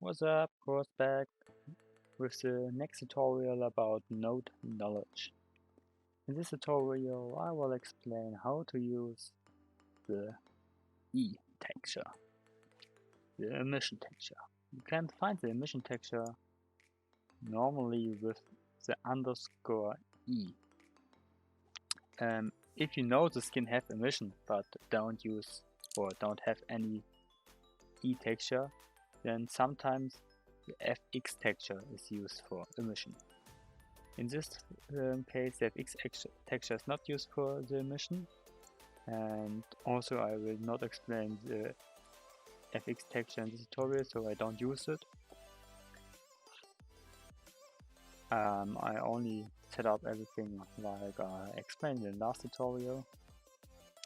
What's up, Cross back with the next tutorial about node knowledge. In this tutorial I will explain how to use the E texture, the emission texture. You can find the emission texture normally with the underscore E. If you know the skin have emission but don't use or don't have any E texture, then sometimes the FX texture is used for emission. In this case, the FX texture is not used for the emission, and also I will not explain the FX texture in this tutorial, so I don't use it. I only set up everything like I explained in the last tutorial,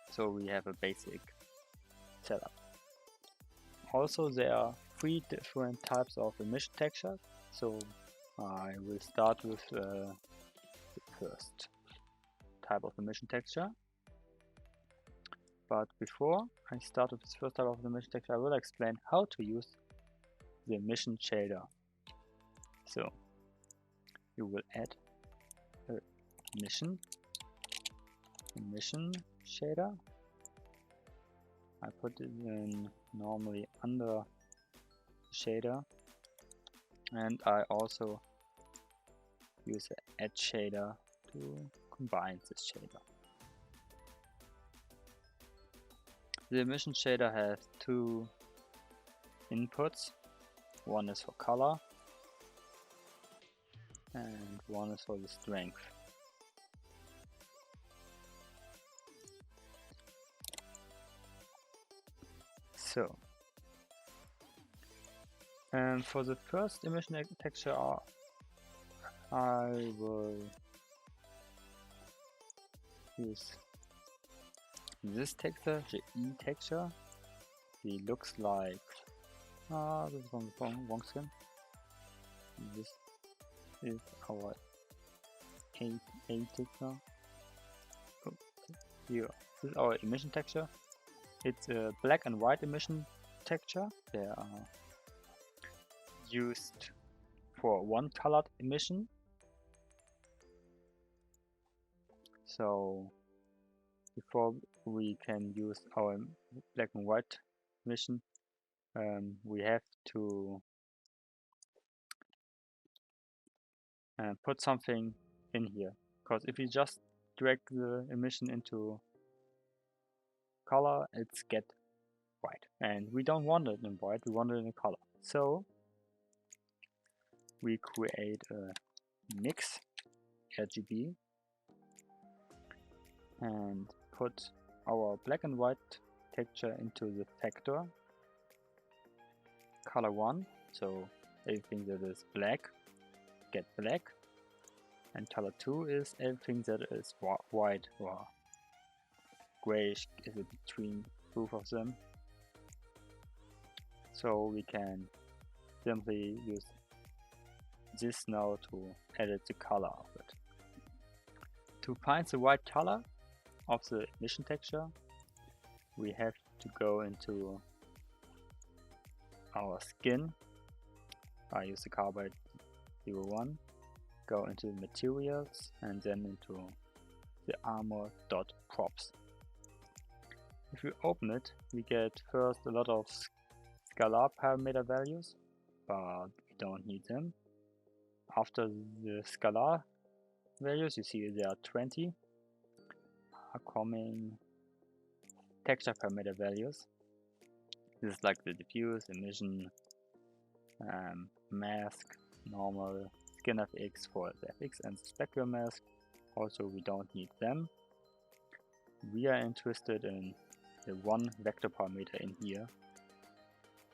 so we have a basic setup. Also, there are 3 different types of emission texture, so I will start with the first type of emission texture. But before I start with this first type of emission texture, I will explain how to use the emission shader. So you will add a emission shader. I put it in normally under shader, and I also use the add shader to combine this shader. The emission shader has 2 inputs. One is for color and one is for the strength. So, for the first emission texture, I will use this texture, the E texture. It looks like this is wrong skin. This is our A texture. Oh, here, this is our emission texture. It's a black and white emission texture. They are used for one colored emission. So before we can use our black and white emission, we have to put something in here, because if we just drag the emission into color, it's get white, and we don't want it in white, we want it in color. So we create a mix RGB and put our black and white texture into the factor color 1, so everything that is black get black, and color 2 is everything that is white or grayish, is it between both of them. So we can simply use this now to edit the color of it. To find the right color of the emission texture, we have to go into our skin. I use the carbide 01, go into the materials and then into the armor.props. If we open it, we get first a lot of scalar parameter values, but we don't need them. After the scalar values, you see there are 20, are coming texture parameter values. This is like the diffuse, emission, mask, normal, skin FX for the FX, and the specular mask. Also, we don't need them. We are interested in the one vector parameter in here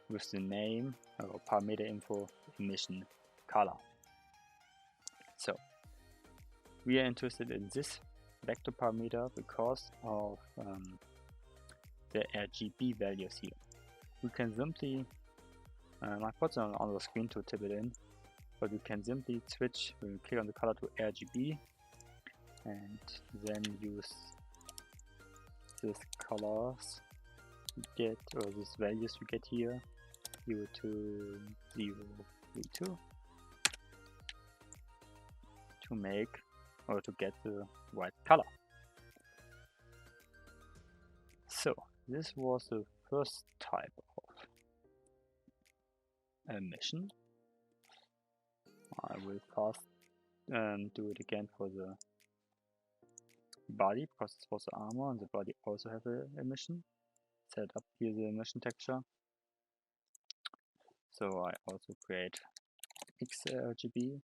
with the name or parameter info emission color. So we are interested in this vector parameter because of the RGB values here. We can simply, I put them on the screen to type it in, but we can simply switch, when we click on the color, to RGB and then use these colors we get, or these values we get here, 0202 to make or to get the white color. So this was the first type of emission. I will fast do it again for the body, because this was the armor and the body also have an emission. Set up here the emission texture. So I also create XRGB,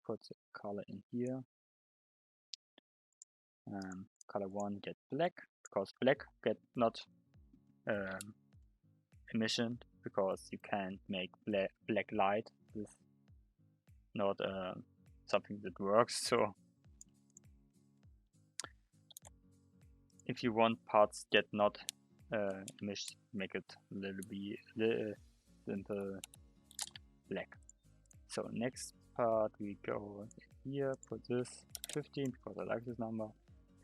put the color in here. Color 1 get black, because black get not emission, because you can't make black light. This is not something that works. So if you want parts get not emission, make it a little bit simple black. So next part we go here, put this 15 because I like this number.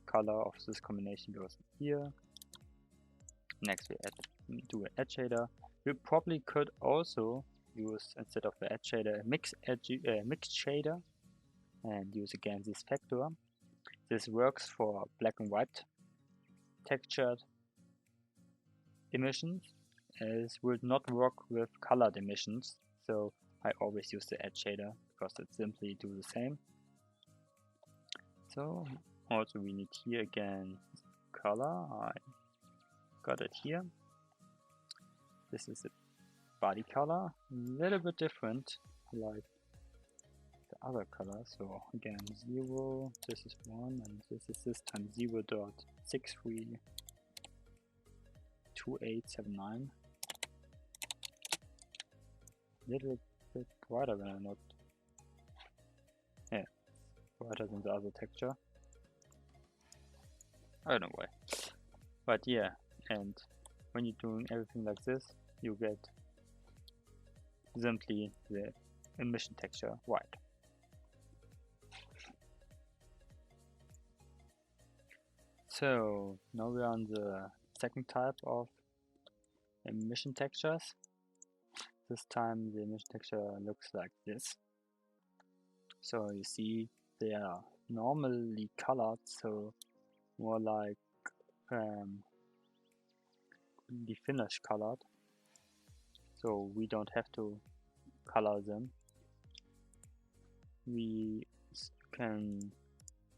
Color of this combination goes here. Next we do an edge shader. We probably could also use, instead of the edge shader, a mixed shader, and use again this factor. This works for black and white textured emissions, as would not work with colored emissions. So I always use the edge shader because it simply do the same. So also we need here again color. I got it here. This is the body color, a little bit different like the other color. So again 0, this is 1, and this is this time 0.632879. Little bit brighter than I not. Yeah, brighter than the other texture. I don't know why. But yeah, and when you're doing everything like this, you get simply the emission texture white. So now we are on the second type of emission textures. This time the emission texture looks like this. So you see they are normally colored, so more like the finish colored. So we don't have to color them. We can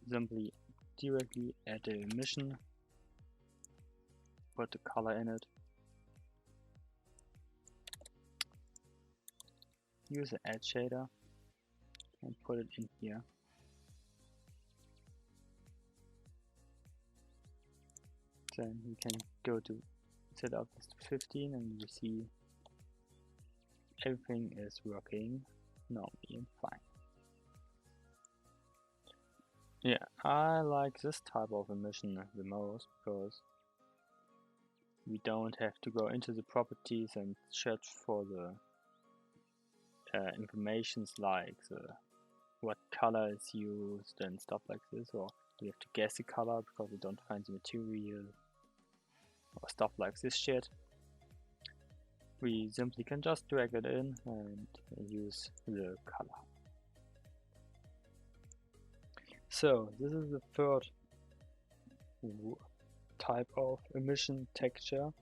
simply directly add the emission, put the color in it, use the edge shader and put it in here. Then we can go to set up this to 15 and you see everything is working normally and fine. Yeah, I like this type of emission the most because we don't have to go into the properties and search for the informations like what color is used and stuff like this, or we have to guess the color because we don't find the material or stuff like this shit. We simply can just drag it in and use the color. So this is the third type of emission texture,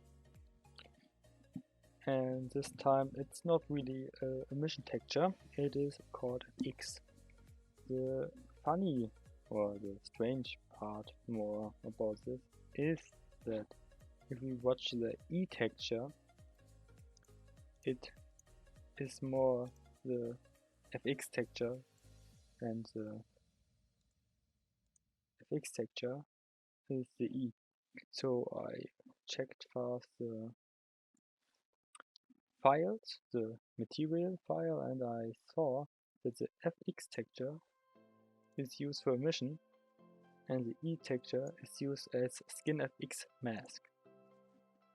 and this time it's not really an emission texture, it is called X. The funny or the strange part more about this is that if we watch the E texture, it is more the FX texture, and the FX texture is the E. So I checked fast the files, the material file, and I saw that the FX texture is used for emission and the E texture is used as skin FX mask.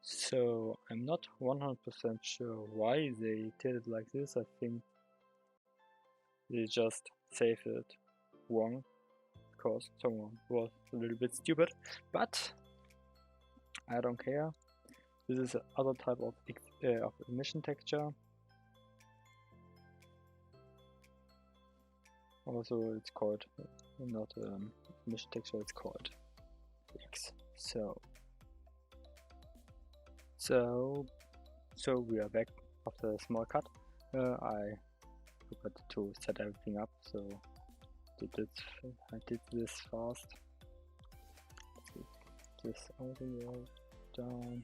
So I'm not 100% sure why they did it like this. I think they just saved it wrong because someone was a little bit stupid, but I don't care. This is another type of of emission texture. Also, it's called not emission texture. It's called X. So we are back after a small cut. I forgot to set everything up, so I did this fast. This audio down,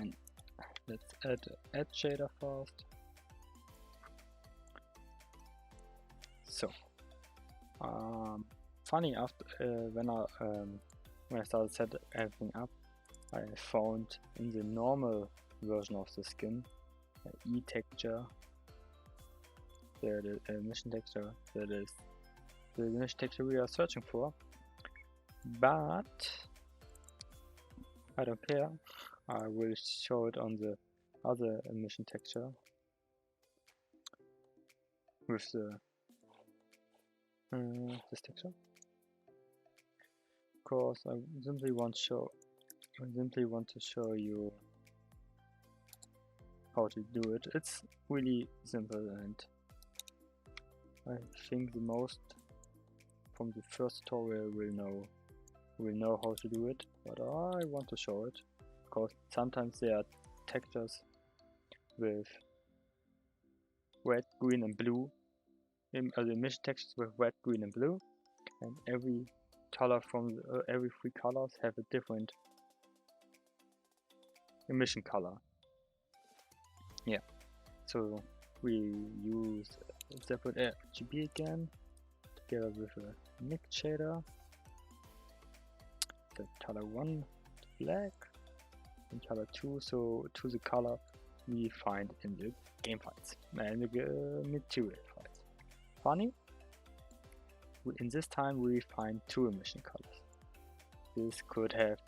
and let's add shader first. So funny, after when I started set everything up, I found in the normal version of the skin texture, the emission texture, that is the emission texture we are searching for. But I don't care. I will show it on the other emission texture with the this texture, because I simply want to show you how to do it. It's really simple, and I think the most from the first tutorial will know how to do it, but I want to show it because sometimes there are textures with red, green and blue, the emission textures with red, green and blue, and every color from every 3 colors have a different emission color. Yeah, so we use separate RGB again together with a mix shader. The color 1 to black and color 2 so to the color we find in the game files and the material files. Funny, in this time we find 2 emission colors. This could have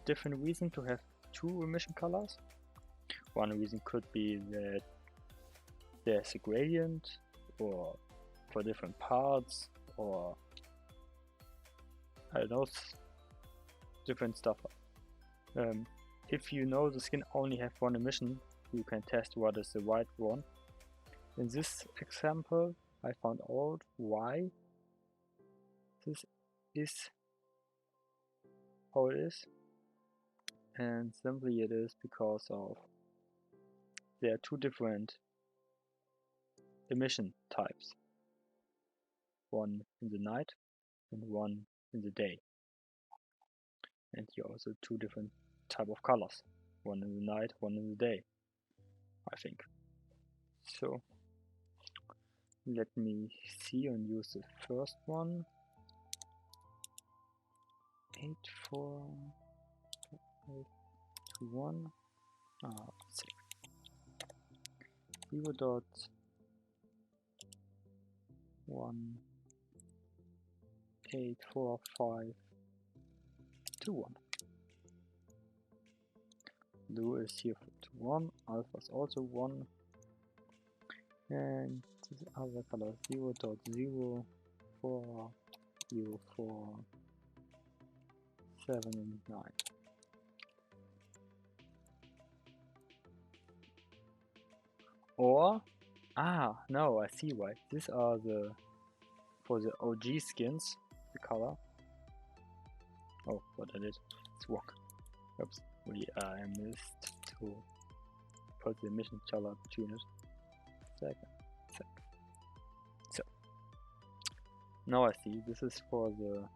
different reason to have 2 emission colors. One reason could be that there's a gradient, or for different parts, or I don't know, different stuff. If you know the skin only have 1 emission, you can test what is the right one. In this example, I found out why this is how it is, and simply it is because of there are 2 different emission types, one in the night and one in the day, and here also 2 different type of colors, one in the night, one in the day, I think. So let me see and use the first one. 84821 0.184521. Blue is here to 1, alpha is also 1, and this other color 0.040479. Or no, I see why. These are for the OG skins, the color. Oh, what I did, it's wrong. Oops, I missed to put the emission color between it. Second. So now I see this is for the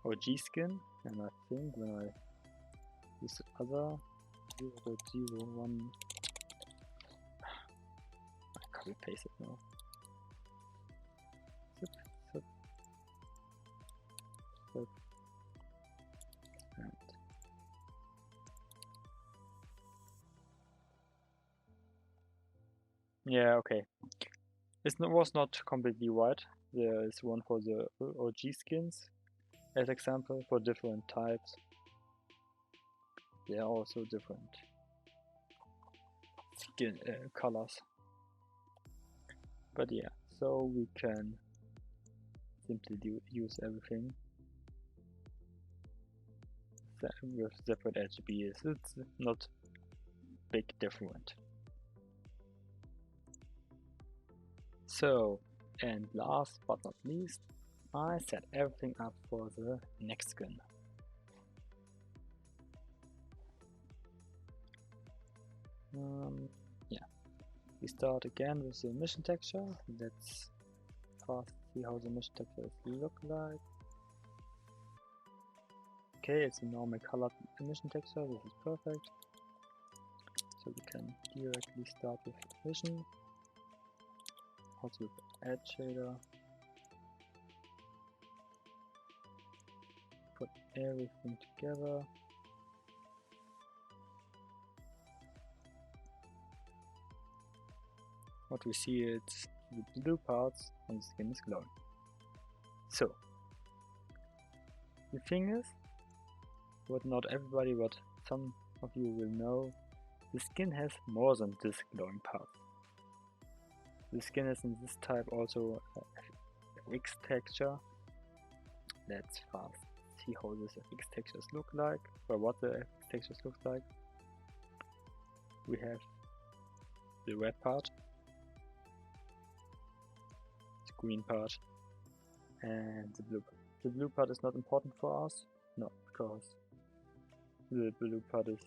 OG skin, and I think when I use the other 0.01, I copy paste it now. Zip. And yeah, okay. It was not completely right. There is one for the OG skins as example for different types. They are also different skin colors. But yeah, so we can simply use everything with separate RGBs. It's not big different. So, and last but not least, I set everything up for the next skin. Yeah, we start again with the emission texture. Let's first see how the emission texture look like. Okay, it's a normal colored emission texture. This is perfect. So we can directly start with emission. Also with edge shader. Put everything together. What we see is the blue parts on the skin is glowing. So, the thing is, what not everybody, but some of you will know, the skin has more than this glowing part. The skin is in this type also FX texture. Let's fast see how this FX textures look like, or what the FX textures look like. We have the red part, the green part, and the blue part. The blue part is not important for us, no, because the blue part is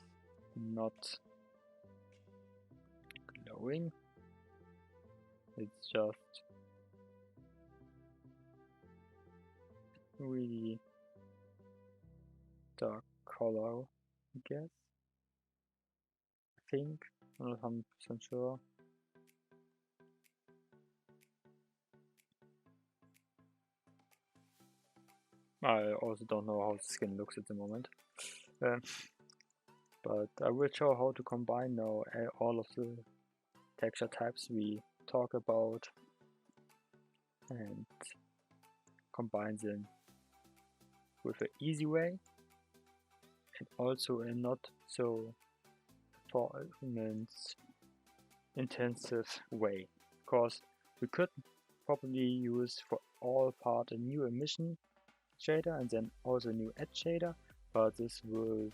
not glowing. It's just really dark color, I guess. I think, I'm not 100% sure. I also don't know how the skin looks at the moment. But I will show how to combine now all of the texture types we talk about and combine them with an easy way and also a not so performance intensive way, because we could probably use for all part a new emission shader and then also a new edge shader, but this will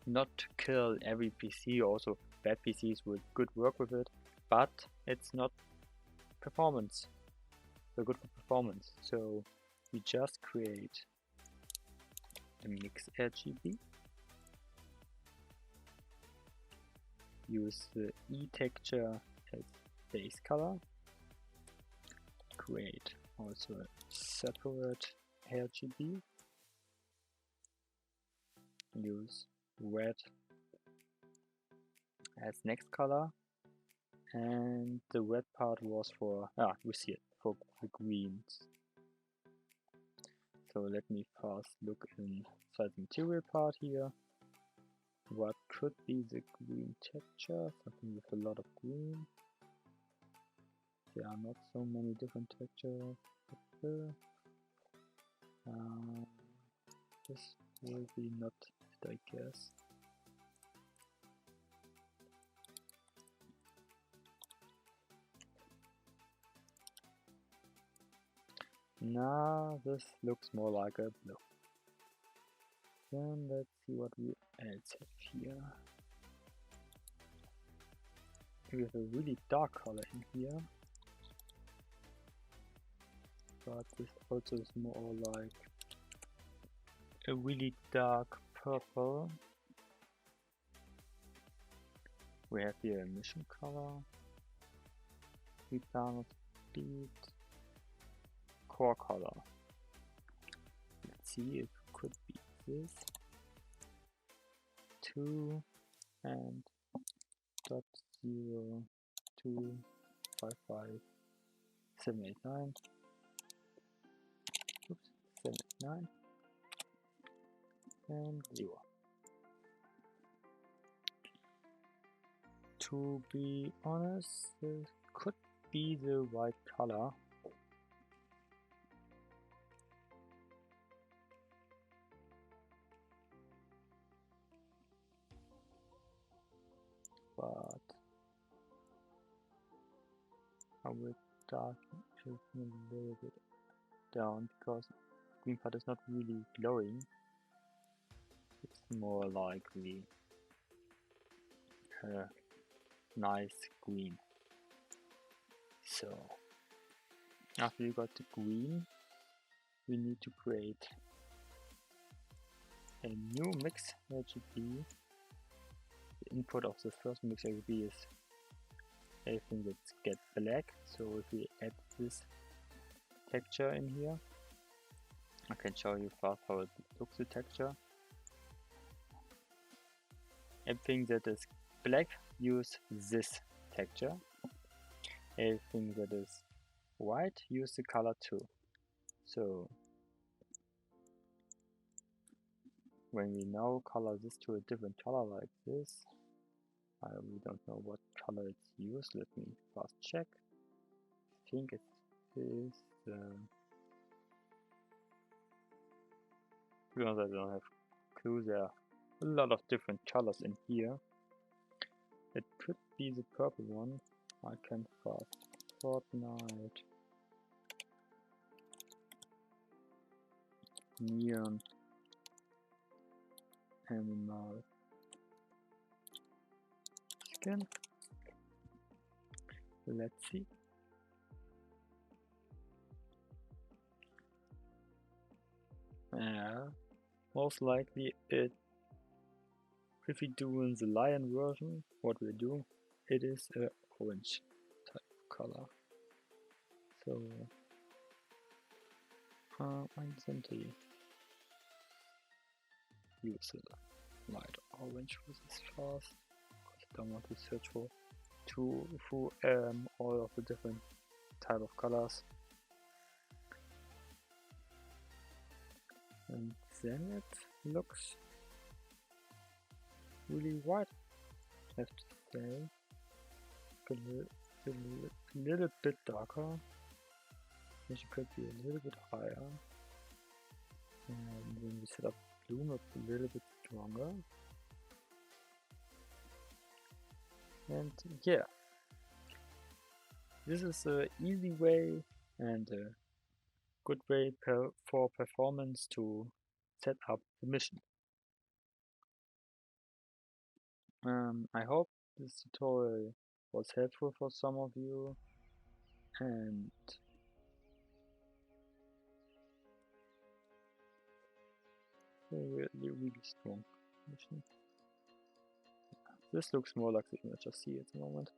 not kill every PC. Also bad PCs will good work with it, but it's not performance, so good for performance. So we just create a mix RGB, use the E texture as base color, create also a separate RGB, use red as next color, and the red part was for, we see it, for the greens. So let me first look inside the material part here. What could be the green texture? Something with a lot of green. There are not so many different textures. This will be not it, I guess. Now this looks more like a blue. Then let's see what we else have here. We have a really dark color in here, but this also is more like a really dark purple. We have here emission color, planet speed, core color. Let's see if it could be this 2 and dot 0 2 5 5 7 8 9. Oops, 7 8 9 and 0. To be honest, this could be the white color. But I will darken it a little bit down because green part is not really glowing. It's more likely a nice green. So after you got the green, we need to create a new mix RGB. The input of the first mix RGB is everything that gets black. So if we add this texture in here, I can show you fast how it looks, the texture. Everything that is black, use this texture. Everything that is white, use the color too. So when we now color this to a different color like this, we don't know what color it's used. Let me fast check. I think it is because I don't have clue, there are a lot of different colors in here. It could be the purple one. I can fast Fortnite Neon Animal Skin. Let's see. Most likely if we do in the lion version, what we do, it is a orange type of color. So I simply use a light orange for this fast, because I don't want to search for through all of the different type of colors. And then it looks really white, I have to say. A little bit darker. It could be a little bit higher. And when we set up bloom, it's a little bit stronger. And yeah, this is an easy way and a good way for performance to set up the mission. I hope this tutorial was helpful for some of you, and really strong mission. This looks more like the image I see at the moment,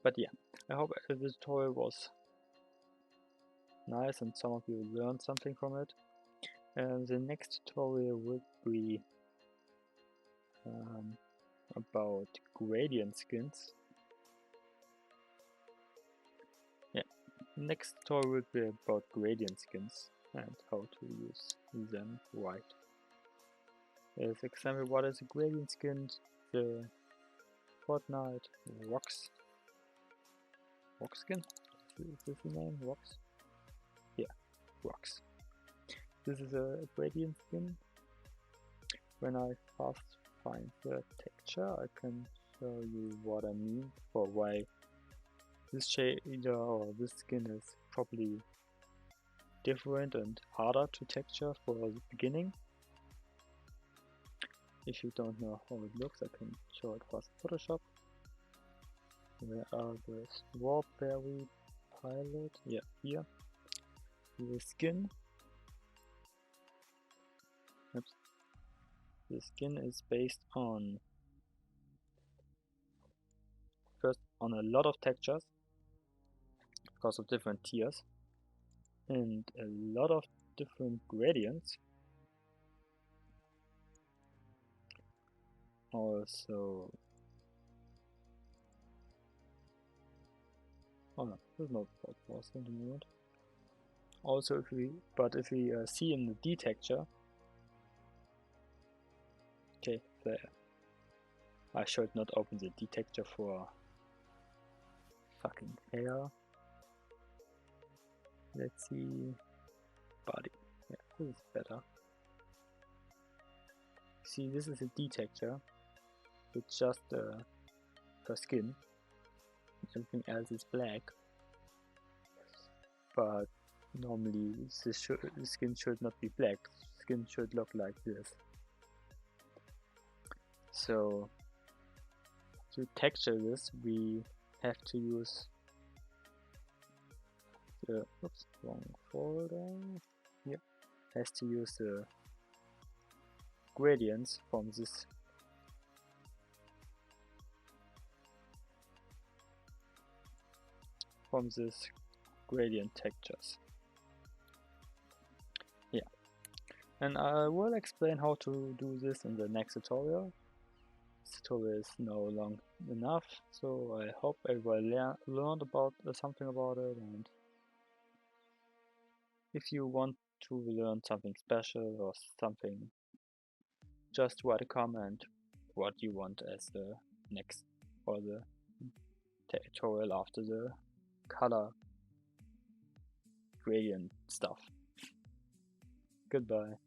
but yeah, I hope the tutorial was nice and some of you learned something from it. And the next tutorial will be about gradient skins. Yeah, next tutorial will be about gradient skins and how to use them right. As example, what is a gradient skin? The Fortnite Rocks skin? Is this the name? Rocks? Yeah, Rocks. This is a gradient skin. When I fast find the texture, I can show you what I mean for why this shader or this skin is probably different and harder to texture for the beginning. If you don't know how it looks, I can show it fast Photoshop. Where are the strawberry pilot? Yeah, here. The skin. Oops. The skin is based on on a lot of textures because of different tiers and a lot of different gradients. Also, oh no, there's no pause in the moment. Also, if we see in the D texture, okay, there. I should not open the D texture for fucking hair. Let's see, body. Yeah, this is better. See, this is a D texture. It's just her skin. Everything else is black. But normally the skin should not be black. Skin should look like this. So to texture this, we have to use the wrong folder. Yeah, has to use the gradients from this gradient textures. Yeah, and I will explain how to do this in the next tutorial. This tutorial is now long enough, so I hope everybody learned about something about it, and if you want to learn something special or something, just write a comment what you want as the next or the tutorial after the color gradient stuff. Goodbye.